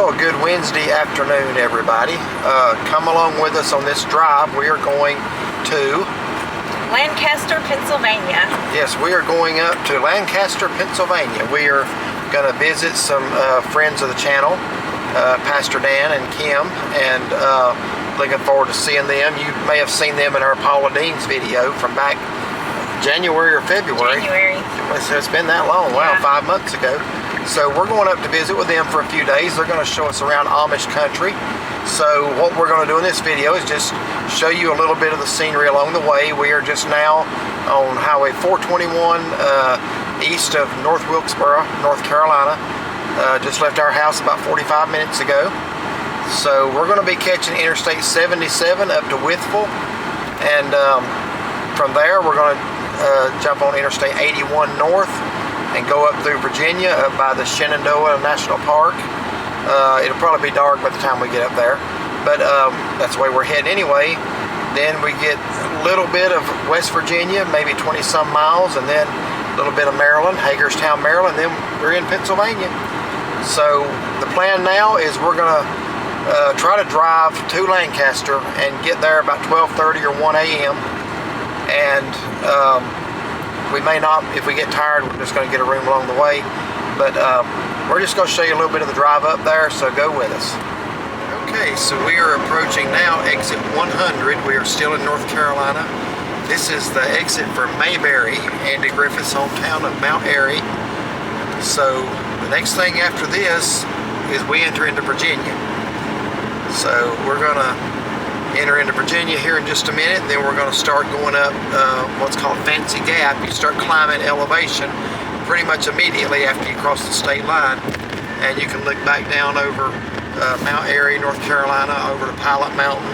Well, good Wednesday afternoon, everybody. Come along with us on this drive. We are going to Lancaster, Pennsylvania. Yes, we are going up to Lancaster, Pennsylvania. We are going to visit some friends of the channel, Pastor Dan and Kim, and looking forward to seeing them. You may have seen them in our Paula Dean's video from back January or February. It's been that long. Wow, Yeah. 5 months ago. So we're going up to visit with them for a few days. They're going to show us around Amish country. So what we're going to do in this video is just show you a little bit of the scenery along the way. We are just now on Highway 421 east of North Wilkesboro, North Carolina. Just left our house about 45 minutes ago. So we're going to be catching Interstate 77 up to Withville. And from there we're going to jump on Interstate 81 north and go up through Virginia up by the Shenandoah National Park. It'll probably be dark by the time we get up there, but that's the way we're heading anyway. Then we get a little bit of West Virginia, maybe 20 some miles, and then a little bit of Maryland, Hagerstown, Maryland, then we're in Pennsylvania. So the plan now is we're gonna try to drive to Lancaster and get there about 12:30 or 1 a.m. and we may not, if we get tired, we're just going to get a room along the way. But we're just going to show you a little bit of the drive up there, so go with us. Okay, so we are approaching now exit 100. We are still in North Carolina. This is the exit for Mayberry, Andy Griffith's hometown of Mount Airy. So the next thing after this is we enter into Virginia. So we're going to enter into Virginia here in just a minute, and then we're going to start going up what's called Fancy Gap. You start climbing elevation pretty much immediately after you cross the state line, and you can look back down over Mount Airy, North Carolina, over to Pilot Mountain,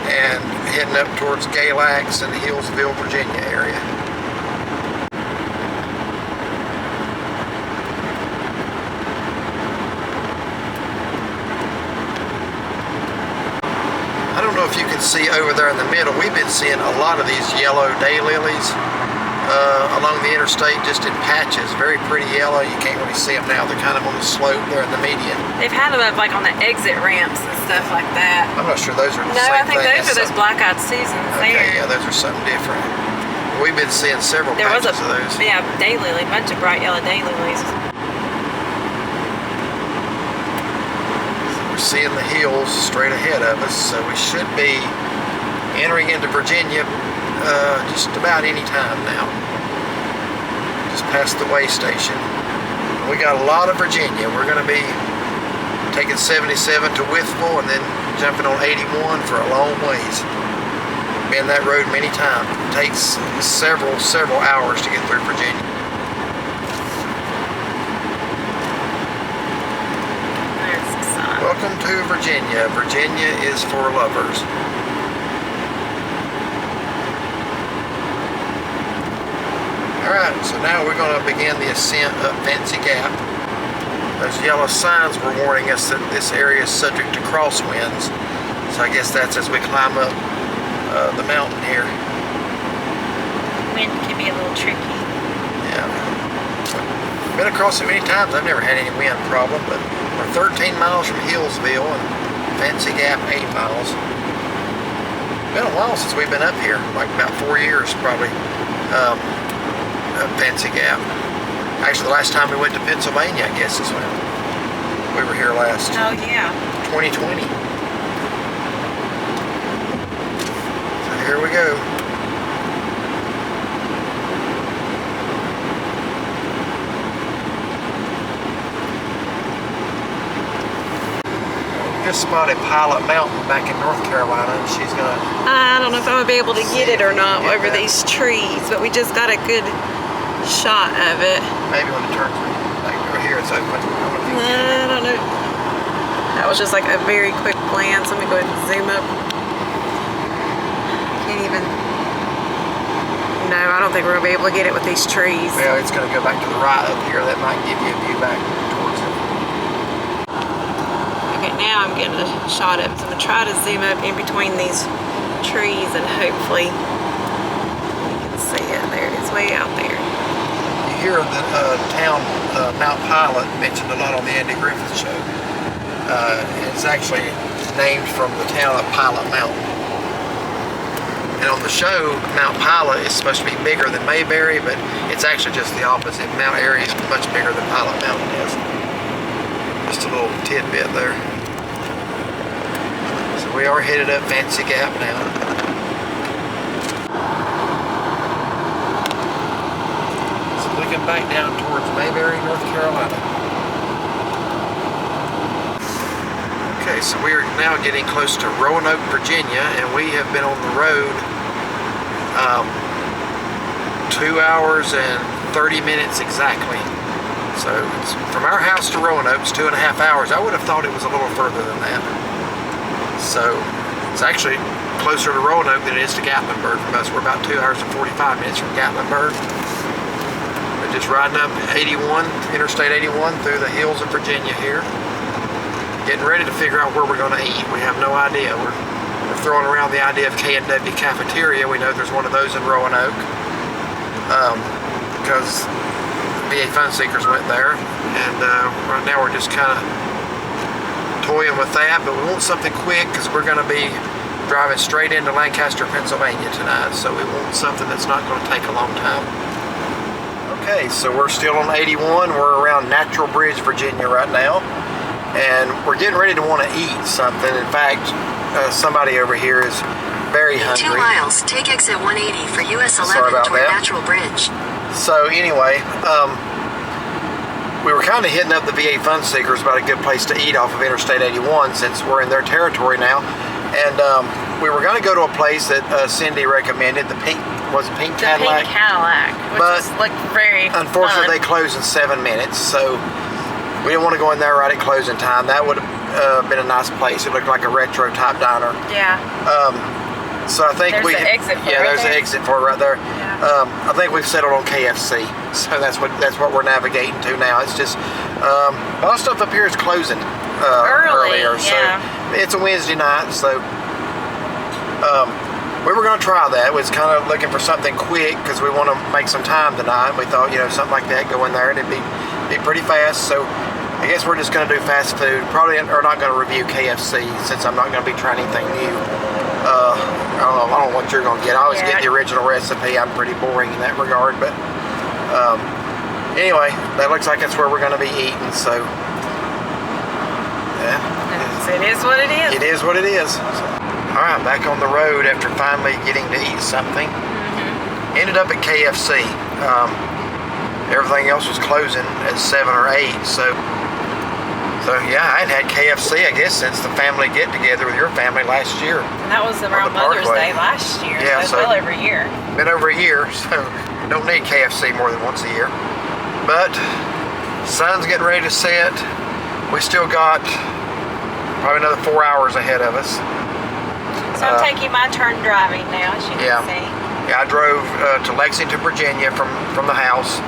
and heading up towards Galax and the Hillsville, Virginia area. I don't know if you can see over there in the middle, we've been seeing a lot of these yellow daylilies along the interstate, just in patches, very pretty yellow. You can't really see them now, they're kind of on the slope there in the median. They've had them up like on the exit ramps and stuff like that. I'm not sure those are the No, same I think thing those are those black-eyed Susans Okay, there. yeah, those are something different. We've been seeing several There was patches of those. Yeah, daylily, a bunch of bright yellow daylilies. We're seeing the hills straight ahead of us, so we should be entering into Virginia just about any time now. Just past the way station. We got a lot of Virginia. We're going to be taking 77 to Withville and then jumping on 81 for a long ways. Been that road many times. It takes several hours to get through Virginia. There's the sun. Welcome to Virginia. Virginia is for lovers. Alright, so now we're going to begin the ascent up Fancy Gap. Those yellow signs were warning us that this area is subject to crosswinds. So I guess that's as we climb up the mountain here. Wind can be a little tricky. Yeah. Been across it many times. I've never had any wind problem, but we're 13 miles from Hillsville and Fancy Gap 8 miles. Been a while since we've been up here, like about 4 years probably. Fancy Gap. Actually, the last time we went to Pennsylvania, I guess, is when we were here last. Oh, yeah. 2020. So here we go. Just spotted Pilot Mountain back in North Carolina, and she's gonna. I don't know if I'm gonna be able to get it or not Get over that. these trees, but we just got a good shot of it. Maybe when it turns like over here, it's open. I don't know. That was just like a very quick glance. Let me go ahead and zoom up. Can't even. No, I don't think we're gonna be able to get it with these trees. Well, it's gonna go back to the right up here. That might give you a view back towards it. Okay, now I'm getting a shot of it. So I'm gonna try to zoom up in between these trees and hopefully you can see it. There it is, way out there. You hear the town Mount Pilot mentioned a lot on the Andy Griffith Show. It's actually named from the town of Pilot Mountain. And on the show, Mount Pilot is supposed to be bigger than Mayberry, but it's actually just the opposite. Mount Airy is much bigger than Pilot Mountain is. Just a little tidbit there. So we are headed up Fancy Gap now. Looking back down towards Mayberry, North Carolina. Okay, so we are now getting close to Roanoke, Virginia, and we have been on the road 2 hours and 30 minutes exactly. So it's, from our house to Roanoke, it's 2.5 hours. I would have thought it was a little further than that. So it's actually closer to Roanoke than it is to Gatlinburg from us. We're about 2 hours and 45 minutes from Gatlinburg. Just riding up 81, Interstate 81 through the hills of Virginia here. Getting ready to figure out where we're going to eat. We have no idea. We're throwing around the idea of K&W Cafeteria. We know there's one of those in Roanoke because VA Fun Seekers went there. And right now we're just kind of toying with that, but we want something quick because we're going to be driving straight into Lancaster, Pennsylvania tonight. So we want something that's not going to take a long time. Okay, so we're still on 81. We're around Natural Bridge, Virginia right now. And we're getting ready to want to eat something. In fact, somebody over here is very hungry. 2 miles, take exit 180 for US 11 toward Natural Bridge. So anyway, we were kind of hitting up the VA Fun Seekers about a good place to eat off of Interstate 81 since we're in their territory now. And we were going to go to a place that Cindy recommended, the Pink Cadillac? Pink Cadillac, which is like very unfortunately, fun. they close in 7 minutes, so we didn't want to go in there right at closing time. That would have been a nice place. It looked like a retro type diner. Yeah. So I think there's the exit for there's the exit for it right there. Yeah. I think we've settled on KFC, so that's what we're navigating to now. It's just a lot of stuff up here is closing earlier, so it's a Wednesday night, so. We were going to try that. We was kind of looking for something quick because we want to make some time tonight. We thought, something like that, go in there and it'd be pretty fast. So I guess we're just going to do fast food. Probably are not going to review KFC since I'm not going to be trying anything new. I don't know what you're going to get. I always get the original recipe. I'm pretty boring in that regard. But anyway, that looks like that's where we're going to be eating. So yeah. It is what it is. It is what it is. So, all right, back on the road after finally getting to eat something. Ended up at KFC. Everything else was closing at 7 or 8. So yeah, I hadn't had KFC, I guess, since the family get-together with your family last year. And that was around Mother's Day last year. Yeah, so well over a year. Been over a year, so don't need KFC more than once a year. But sun's getting ready to set. We still got probably another 4 hours ahead of us. So I'm taking my turn driving now, as you can see. Yeah, I drove to Lexington, Virginia from the house.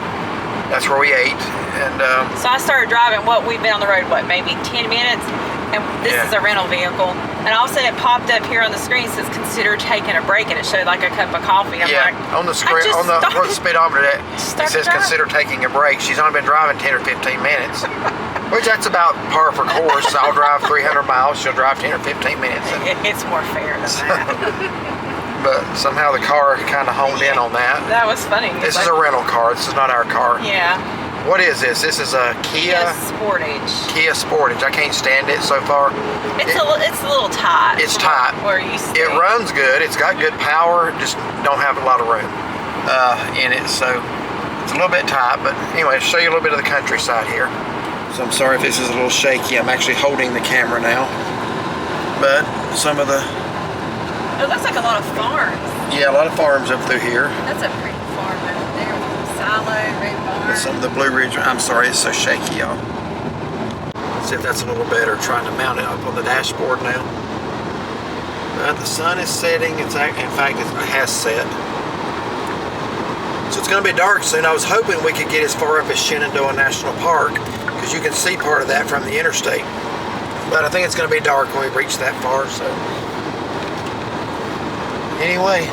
That's where we ate. And so I started driving, we've been on the road, maybe 10 minutes? And this is a rental vehicle. And all of a sudden it popped up here on the screen, says consider taking a break, and it showed like a cup of coffee. I'm like, on the screen, on the speedometer, it says consider taking a break. She's only been driving 10 or 15 minutes. Which that's about par for course. I'll drive 300 miles, she'll drive 10 or 15 minutes. It's more fair than that. But somehow the car kind of honed in on that. That was funny. This is a rental car. This is not our car. Yeah. What is this? This is a Kia Sportage. Kia Sportage. I can't stand it so far. It's a little tight. It's tight. Where you stay. It runs good. It's got good power. Just don't have a lot of room in it. So it's a little bit tight. But anyway, show you a little bit of the countryside here. So I'm sorry if this is a little shaky. I'm actually holding the camera now. But some of the... It looks like a lot of farms. Yeah, a lot of farms up through here. That's a pretty farm over there. Silo, Red Barn. But some of the Blue Ridge... I'm sorry, it's so shaky, y'all. See if that's a little better. Trying to mount it up on the dashboard now. But the sun is setting. In fact, it has set. So it's going to be dark soon. I was hoping we could get as far up as Shenandoah National Park, because you can see part of that from the interstate. But I think it's going to be dark when we reach that far, so... Anyway.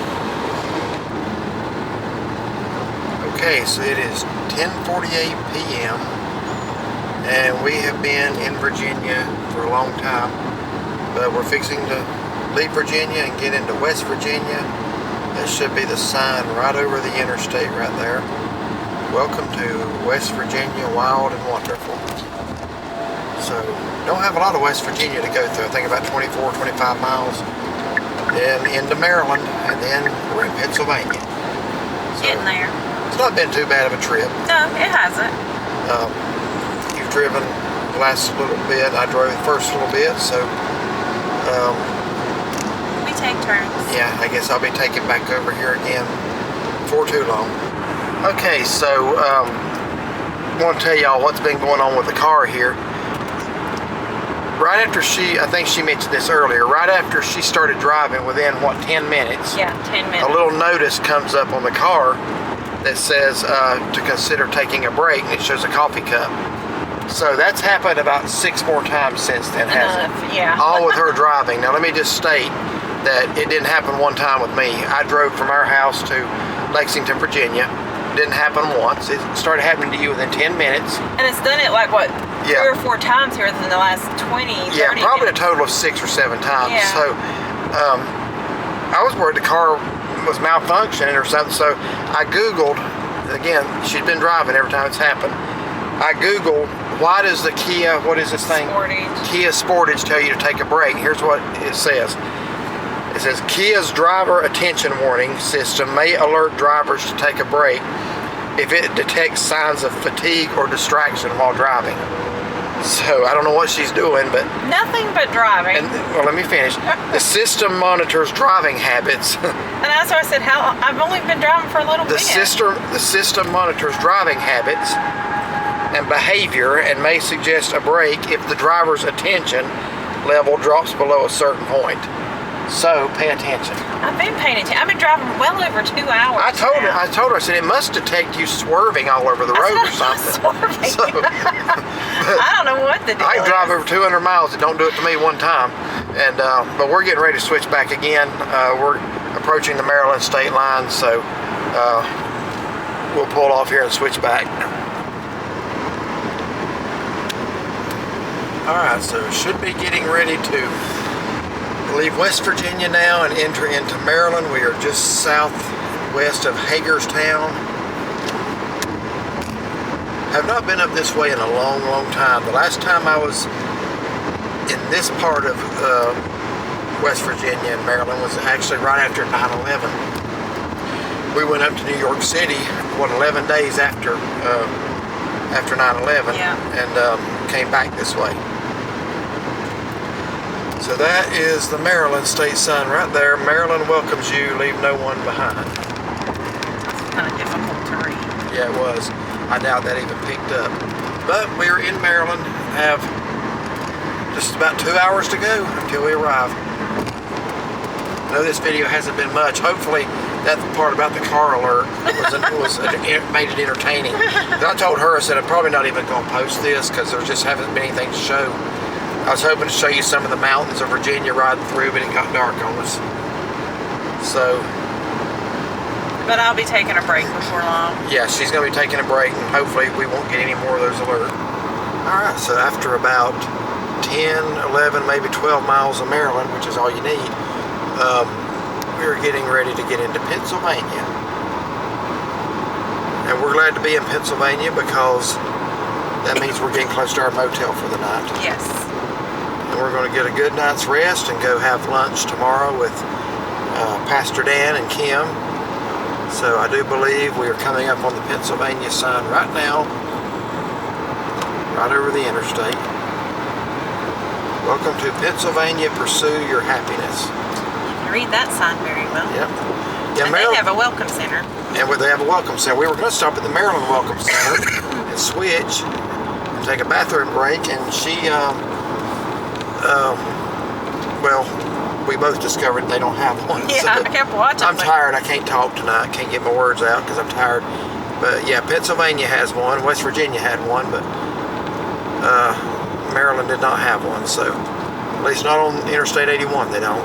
Okay, so it is 10:48 p.m. and we have been in Virginia for a long time, but we're fixing to leave Virginia and get into West Virginia. That should be the sign right over the interstate right there. Welcome to West Virginia, wild and wonderful. So, don't have a lot of West Virginia to go through. I think about 24, 25 miles. Then into Maryland, and then we're in Pennsylvania. So, Getting there. it's not been too bad of a trip. No, it hasn't. You've driven the last little bit. I drove the first little bit, so We take turns. yeah, I guess I'll be taking back over here again before too long. Okay, so I want to tell y'all what's been going on with the car here. Right after I think she mentioned this earlier, right after she started driving, within, what, 10 minutes? Yeah, 10 minutes. A little notice comes up on the car that says to consider taking a break, and it shows a coffee cup. So that's happened about 6 more times since then, hasn't it? Yeah. All with her driving. Now let me just state that it didn't happen one time with me. I drove from our house to Lexington, Virginia. Didn't happen once. It started happening to you within 10 minutes. And it's done it like, what, Yeah. 3 or 4 times here within the last 20, 30 Yeah, probably minutes. a total of 6 or 7 times. Yeah. So I was worried the car was malfunctioning or something. So I Googled, again, she'd been driving every time it's happened. I Googled, why does the Kia, what is this thing? Sportage. Kia Sportage tell you to take a break. Here's what it says. It says, Kia's driver attention warning system may alert drivers to take a break if it detects signs of fatigue or distraction while driving. So I don't know what she's doing, but Nothing but driving. and well, let me finish. The system monitors driving habits. And that's why I said, I've only been driving for a little The bit. system monitors driving habits and behavior and may suggest a break if the driver's attention level drops below a certain point. So pay attention. I've been paying attention. I've been driving well over 2 hours. I told her. now. I said it must detect you swerving all over the road or something. Swerving. So, I don't know what the deal I can drive is. over 200 miles. It don't do it to me one time. And but we're getting ready to switch back again. We're approaching the Maryland state line, so we'll pull off here and switch back. All right, so should be getting ready to leave West Virginia now and enter into Maryland. We are just southwest of Hagerstown. Have not been up this way in a long, long time. The last time I was in this part of West Virginia and Maryland was actually right after 9/11. We went up to New York City, 11 days after 9/11, Yeah. and came back this way. So that is the Maryland state sign right there. Maryland welcomes you, leave no one behind. It's kind of difficult to read. Yeah, it was. I doubt that even picked up. But we're in Maryland, have just about 2 hours to go until we arrive. I know this video hasn't been much. Hopefully that part about the car alert made it entertaining. I told her, I said, I'm probably not even going to post this because there just haven't been anything to show. I was hoping to show you some of the mountains of Virginia riding through, but it got dark on us. So, But I'll be taking a break before long. yeah, she's going to be taking a break, and hopefully we won't get any more of those alerts. Alright, so after about 10, 11, maybe 12 miles of Maryland, which is all you need, we're getting ready to get into Pennsylvania. And we're glad to be in Pennsylvania because that means we're getting close to our motel for the night. Yes. And we're going to get a good night's rest and go have lunch tomorrow with Pastor Dan and Kim. So I do believe we are coming up on the Pennsylvania sign right now, right over the interstate. Welcome to Pennsylvania, pursue your happiness. You can read that sign very well. Yep. Yeah, And they have a welcome center. And they have a welcome center. We were going to stop at the Maryland Welcome Center and switch and take a bathroom break, and she, well, we both discovered they don't have one. Yeah, So I kept watching. I'm tired. I can't talk tonight. Can't get my words out because I'm tired. But yeah, Pennsylvania has one. West Virginia had one, but Maryland did not have one. So at least not on Interstate 81, they don't.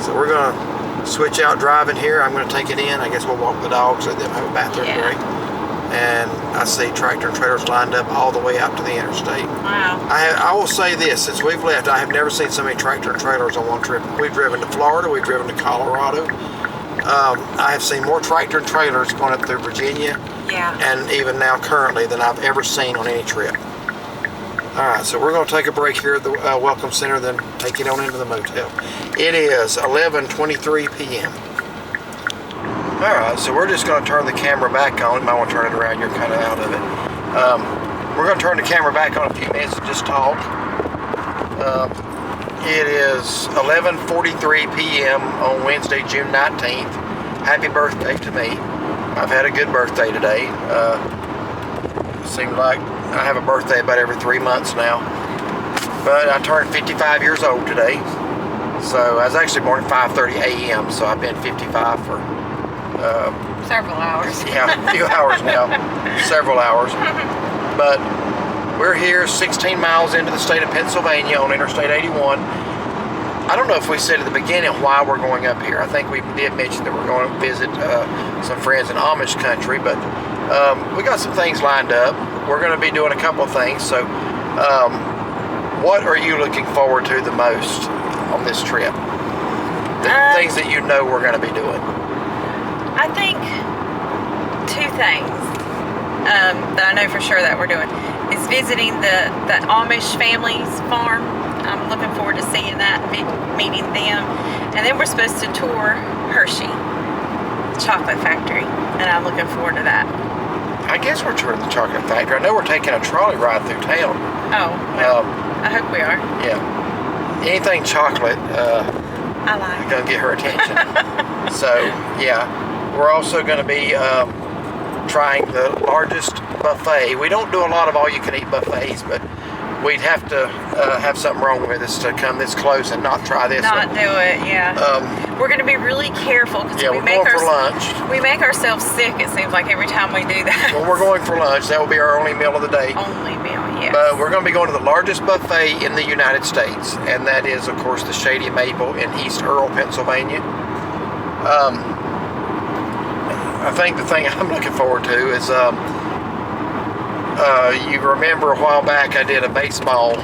So we're going to switch out driving here. I'm going to take it in. I guess we'll walk the dogs, let them have a bathroom break. And I see tractor and trailers lined up all the way out to the interstate. Wow. I will say this, since we've left, I have never seen so many tractor and trailers on one trip. We've driven to Florida, we've driven to Colorado. I have seen more tractor and trailers going up through Virginia, and even now currently, than I've ever seen on any trip. All right, so we're going to take a break here at the Welcome Center, then take it on into the motel. It is 11:23 p.m. All right, so we're just going to turn the camera back on. You might want to turn it around. You're kind of out of it. We're going to turn the camera back on a few minutes and just talk. It is 11:43 p.m. on Wednesday, June 19th. Happy birthday to me. I've had a good birthday today. Seems like I have a birthday about every 3 months now. But I turned 55 years old today. So I was actually born at 5:30 a.m. So I've been 55 for several hours. Yeah, a few hours now. Several hours. But we're here 16 miles into the state of Pennsylvania on Interstate 81. I don't know if we said at the beginning why we're going up here. I think we did mention that we're going to visit some friends in Amish country, but we got some things lined up. We're going to be doing a couple of things. So what are you looking forward to the most on this trip? The things that you know we're going to be doing. I think two things that I know for sure that we're doing is visiting the Amish family's farm. I'm looking forward to seeing that, meeting them. And then we're supposed to tour Hershey chocolate factory, and I'm looking forward to that. I guess we're touring the chocolate factory. I know we're taking a trolley ride through town. Oh, well, I hope we are. Yeah. Anything chocolate, I like. going to get her attention. So, yeah. We're also going to be trying the largest buffet. We don't do a lot of all-you-can-eat buffets, but we'd have to have something wrong with us to come this close and not try this Not one. do it, yeah. We're going to be really careful because we're going for lunch. We make ourselves sick, it seems like, every time we do that. Well, we're going for lunch. That will be our only meal of the day. Only meal, yes. But we're going to be going to the largest buffet in the United States, and that is, of course, the Shady Maple in East Earle, Pennsylvania. I think the thing I'm looking forward to is, you remember a while back I did a baseball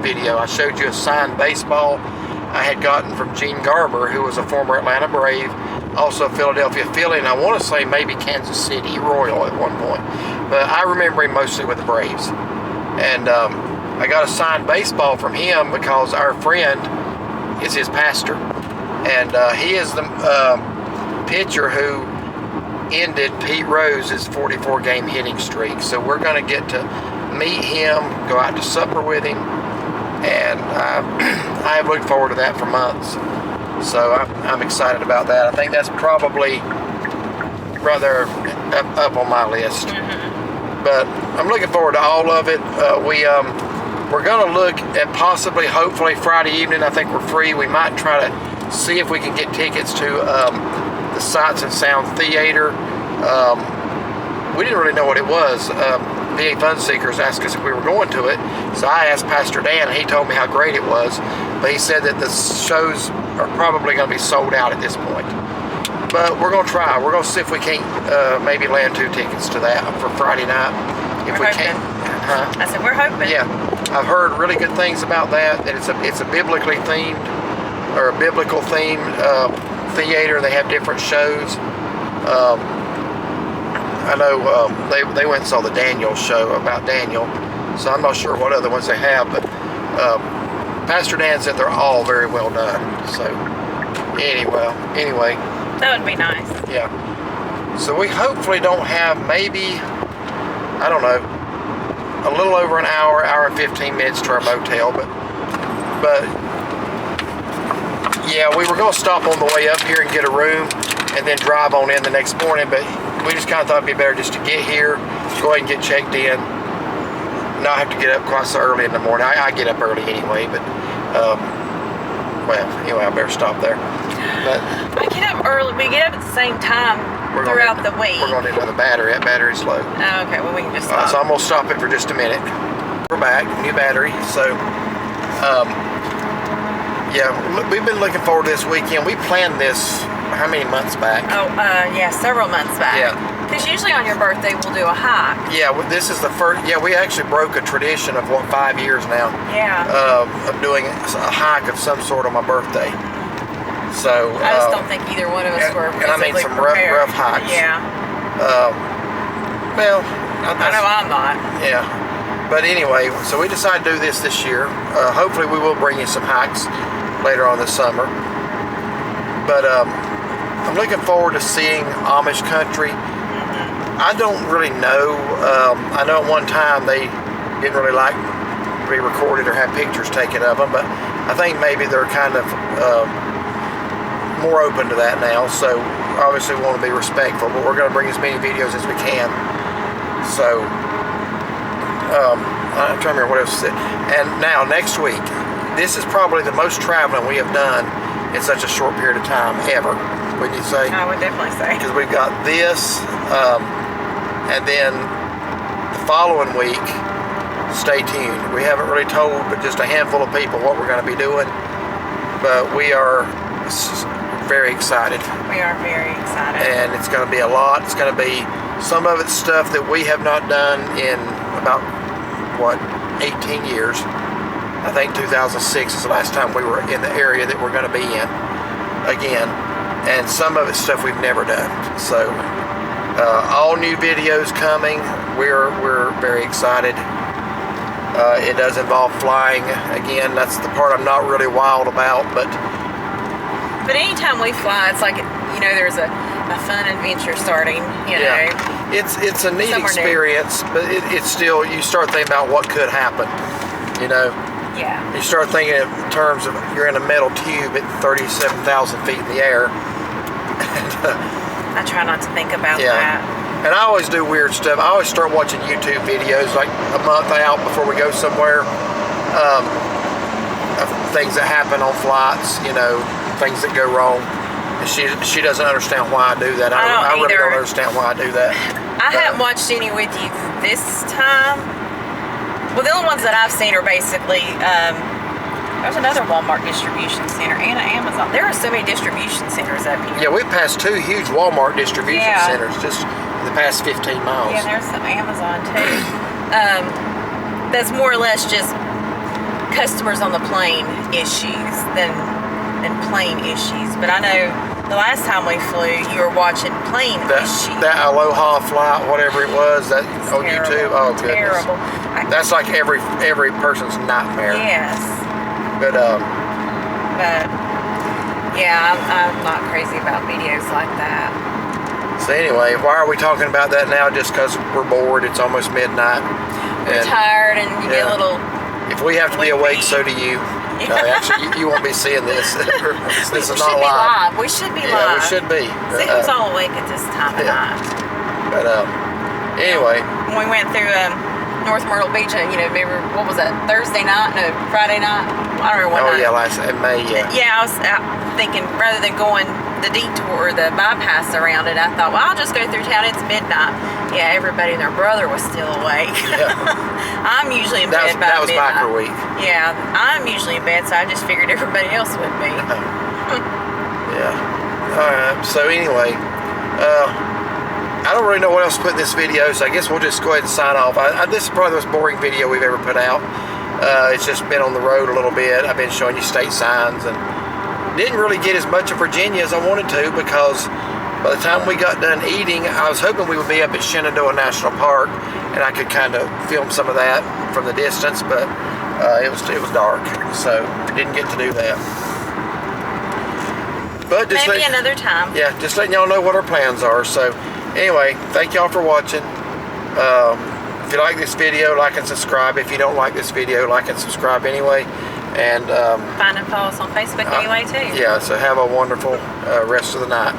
video. I showed you a signed baseball I had gotten from Gene Garber, who was a former Atlanta Brave, also a Philadelphia Philly, and I want to say maybe Kansas City Royal at one point. But I remember him mostly with the Braves. And I got a signed baseball from him because our friend is his pastor. And he is the pitcher who ended Pete Rose's 44-game hitting streak. So we're going to get to meet him, go out to supper with him, and I have looked forward to that for months. So I'm excited about that. I think that's probably rather up on my list. But I'm looking forward to all of it. We're going to look at possibly, hopefully, Friday evening. I think we're free. We might try to see if we can get tickets to the Sights and Sound Theater. We didn't really know what it was. VA Fun Seekers asked us if we were going to it, so I asked Pastor Dan, and he told me how great it was, but he said that the shows are probably going to be sold out at this point. But we're going to try. We're going to see if we can't maybe land 2 tickets to that for Friday night. If we can. I said we're hoping. Yeah, I've heard really good things about that. That it's a biblically themed or a biblical themed theater. They have different shows. I know they went and saw the Daniel show about Daniel, so I'm not sure what other ones they have, but Pastor Dan said they're all very well done. So anyway. That would be nice. Yeah. So we hopefully don't have maybe, I don't know, a little over an hour and 15 minutes to our motel, but yeah, we were going to stop on the way up here and get a room and then drive on in the next morning, but we just kind of thought it'd be better just to get here, go ahead and get checked in, not have to get up quite so early in the morning. I get up early anyway, but well, anyway, I better stop there. But I get up early. We get up at the same time throughout the week. We're going to need another battery. That battery's low. Oh, okay, well, we can just stop. So I'm going to stop it for just a minute. We're back, new battery. So Yeah, we've been looking forward to this weekend. We planned this how many months back? Oh, yeah, several months back. Yeah. Because usually on your birthday we'll do a hike. Yeah, this is the first. Yeah, we actually broke a tradition of 5 years now. Yeah. Of doing a hike of some sort on my birthday. So I just don't think either one of us were and I mean some prepared. rough hikes. Yeah. Well, I know I'm not. Yeah. But anyway, so we decided to do this year. Hopefully we will bring you some hikes later on this summer. But I'm looking forward to seeing Amish country. I don't really know. I know at one time they didn't really like to be recorded or have pictures taken of them, but I think maybe they're kind of more open to that now. So obviously we want to be respectful, but we're going to bring as many videos as we can. So I'm trying to remember what else I said. And now next week, this is probably the most traveling we have done in such a short period of time ever, wouldn't you say? I would definitely say. Because we've got this, and then the following week, stay tuned. We haven't really told but just a handful of people what we're going to be doing, but we are very excited. We are very excited. And it's going to be a lot. It's going to be, some of it's stuff that we have not done in about, 18 years. I think 2006 is the last time we were in the area that we're going to be in again. And some of it's stuff we've never done. So all new videos coming. We're very excited. It does involve flying again. That's the part I'm not really wild about, but anytime we fly, it's like, there's a fun adventure starting, Yeah. It's a neat experience, but it's still, you start thinking about what could happen, Yeah. You start thinking in terms of you're in a metal tube at 37,000 feet in the air. I try not to think about that. And I always do weird stuff. I always start watching YouTube videos like a month out before we go somewhere. Of things that happen on flights, things that go wrong. And she doesn't understand why I do that. I really don't understand why I do that. I haven't watched any with you this time. Well, the only ones that I've seen are basically, there's another Walmart distribution center and an Amazon. There are so many distribution centers up here. Yeah, we passed 2 huge Walmart distribution centers just in the past 15 miles. Yeah, there's some Amazon too. That's more or less just customers on the plane issues than plane issues. But I know the last time we flew, you were watching plane issues. That Aloha flight, whatever it was, that on YouTube. Oh goodness, terrible. That's like every person's nightmare. Yes. But yeah, I'm not crazy about videos like that. So anyway, why are we talking about that now? Just because we're bored. It's almost midnight. We're tired, and you get a little. If we have to be awake, so do you. Yeah. No, actually, you won't be seeing this. This is not live. We should be live. Yeah, we should be. See who's all awake at this time of night. But anyway. When we went through North Myrtle Beach, remember, what was that, Thursday night? No, Friday night? I don't remember what night. Oh, yeah, in May, yeah. Yeah, I was thinking, rather than going the detour, the bypass around it, I thought, well, I'll just go through town. It's midnight. Yeah, everybody and their brother was still awake. Yeah. I'm usually in bed by midnight. That was biker week. Yeah, I'm usually in bed, so I just figured everybody else would be. Yeah. All right. So anyway, I don't really know what else to put in this video, so I guess we'll just go ahead and sign off. This is probably the most boring video we've ever put out. It's just been on the road a little bit. I've been showing you state signs and didn't really get as much of Virginia as I wanted to, because by the time we got done eating, I was hoping we would be up at Shenandoah National Park and I could kind of film some of that from the distance, but it was dark, so didn't get to do that. But just maybe another time. Yeah, just letting y'all know what our plans are. So anyway, thank y'all for watching. If you like this video, like and subscribe. If you don't like this video, like and subscribe anyway. And find and follow us on Facebook anyway too. Yeah, so have a wonderful rest of the night.